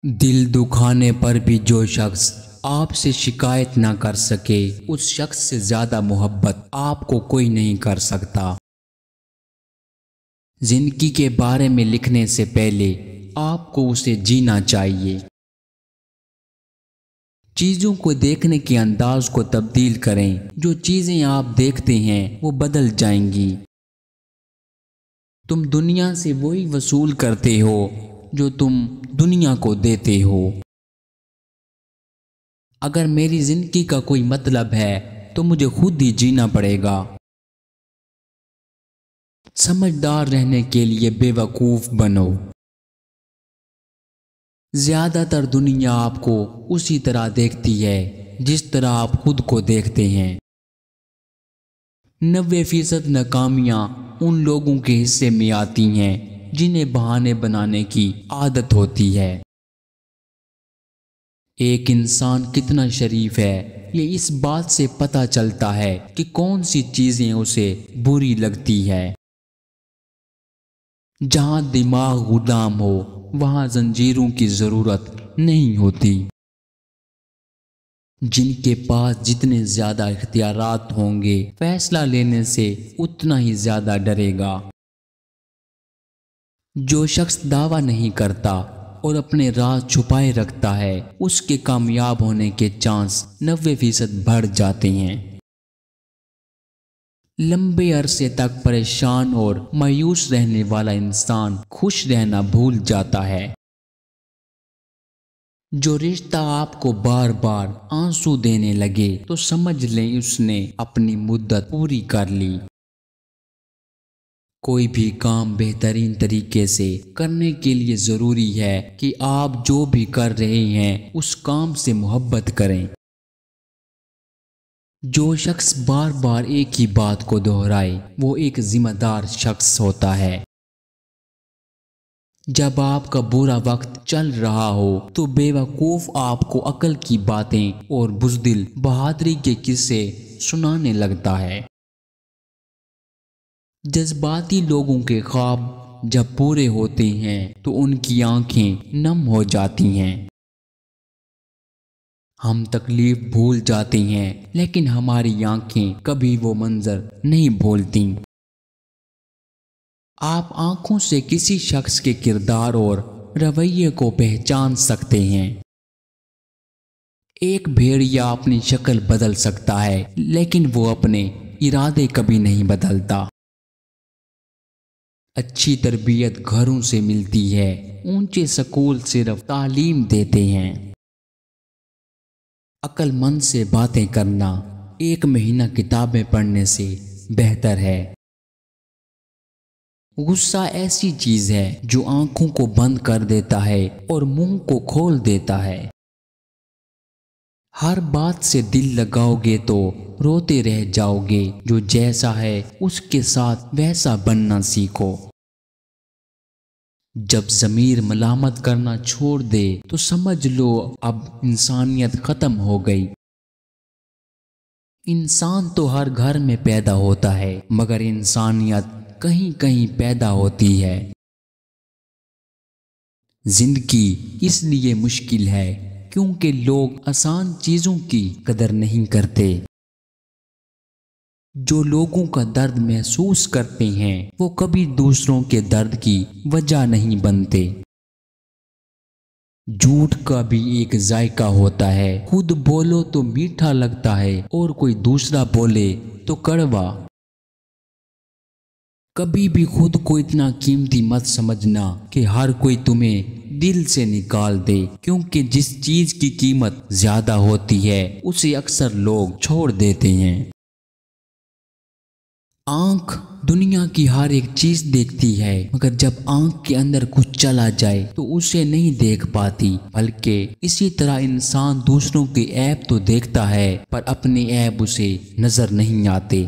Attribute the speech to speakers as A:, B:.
A: دل دکھانے پر بھی جو شخص آپ سے شکایت نہ کر سکے اس شخص سے زیادہ محبت آپ کو کوئی نہیں کر سکتا۔ زندگی کے بارے میں لکھنے سے پہلے آپ کو اسے جینا چاہیے۔ چیزوں کو دیکھنے کے انداز کو تبدیل کریں، جو چیزیں آپ دیکھتے ہیں وہ بدل جائیں گی۔ تم دنیا سے وہی وصول کرتے ہو جو تم دنیا کو دیتے ہو۔ اگر میری زندگی کا کوئی مطلب ہے تو مجھے خود ہی جینا پڑے گا۔ سمجھدار رہنے کے لیے بے وقوف بنو۔ زیادہ تر دنیا آپ کو اسی طرح دیکھتی ہے جس طرح آپ خود کو دیکھتے ہیں۔ 90% ناکامیاں ان لوگوں کے حصے میں آتی ہیں جنہیں بہانے بنانے کی عادت ہوتی ہے۔ ایک انسان کتنا شریف ہے یہ اس بات سے پتہ چلتا ہے کہ کون سی چیزیں اسے بری لگتی ہے۔ جہاں دماغ غلام ہو وہاں زنجیروں کی ضرورت نہیں ہوتی۔ جن کے پاس جتنے زیادہ اختیارات ہوں گے فیصلہ لینے سے اتنا ہی زیادہ ڈرے گا۔ جو شخص دعویٰ نہیں کرتا اور اپنے راز چھپائے رکھتا ہے اس کے کامیاب ہونے کے چانس 90% بڑھ جاتے ہیں۔ لمبے عرصے تک پریشان اور مایوس رہنے والا انسان خوش رہنا بھول جاتا ہے۔ جو رشتہ آپ کو بار بار آنسو دینے لگے تو سمجھ لیں اس نے اپنی مدت پوری کر لی۔ کوئی بھی کام بہترین طریقے سے کرنے کے لیے ضروری ہے کہ آپ جو بھی کر رہے ہیں اس کام سے محبت کریں۔ جو شخص بار بار ایک ہی بات کو دہرائے وہ ایک ذمہ دار شخص ہوتا ہے۔ جب آپ کا برا وقت چل رہا ہو تو بے وقوف آپ کو عقل کی باتیں اور بزدل بہادری کے قصے سنانے لگتا ہے۔ جذباتی لوگوں کے خواب جب پورے ہوتے ہیں تو ان کی آنکھیں نم ہو جاتی ہیں۔ ہم تکلیف بھول جاتے ہیں لیکن ہماری آنکھیں کبھی وہ منظر نہیں بھولتی۔ آپ آنکھوں سے کسی شخص کے کردار اور رویے کو پہچان سکتے ہیں۔ ایک بھیڑیا اپنی شکل بدل سکتا ہے لیکن وہ اپنے ارادے کبھی نہیں بدلتا۔ اچھی تربیت گھروں سے ملتی ہے، اونچے سکول صرف تعلیم دیتے ہیں۔ عقل مند سے باتیں کرنا 1 مہینہ کتابیں پڑھنے سے بہتر ہے۔ غصہ ایسی چیز ہے جو آنکھوں کو بند کر دیتا ہے اور منہ کو کھول دیتا ہے۔ ہر بات سے دل لگاؤ گے تو روتے رہ جاؤ گے، جو جیسا ہے اس کے ساتھ ویسا بننا سیکھو۔ جب ضمیر ملامت کرنا چھوڑ دے تو سمجھ لو اب انسانیت ختم ہو گئی۔ انسان تو ہر گھر میں پیدا ہوتا ہے مگر انسانیت کہیں کہیں پیدا ہوتی ہے۔ زندگی اس لیے مشکل ہے کیونکہ لوگ آسان چیزوں کی قدر نہیں کرتے۔ جو لوگوں کا درد محسوس کرتے ہیں وہ کبھی دوسروں کے درد کی وجہ نہیں بنتے۔ جھوٹ کا بھی ایک ذائقہ ہوتا ہے، خود بولو تو میٹھا لگتا ہے اور کوئی دوسرا بولے تو کڑوا۔ کبھی بھی خود کو اتنا قیمتی مت سمجھنا کہ ہر کوئی تمہیں دل سے نکال دے، کیونکہ جس چیز کی قیمت زیادہ ہوتی ہے اسے اکثر لوگ چھوڑ دیتے ہیں۔ آنکھ دنیا کی ہر ایک چیز دیکھتی ہے مگر جب آنکھ کے اندر کچھ چلا جائے تو اسے نہیں دیکھ پاتی، بلکہ اسی طرح انسان دوسروں کے عیب تو دیکھتا ہے پر اپنے عیب اسے نظر نہیں آتے۔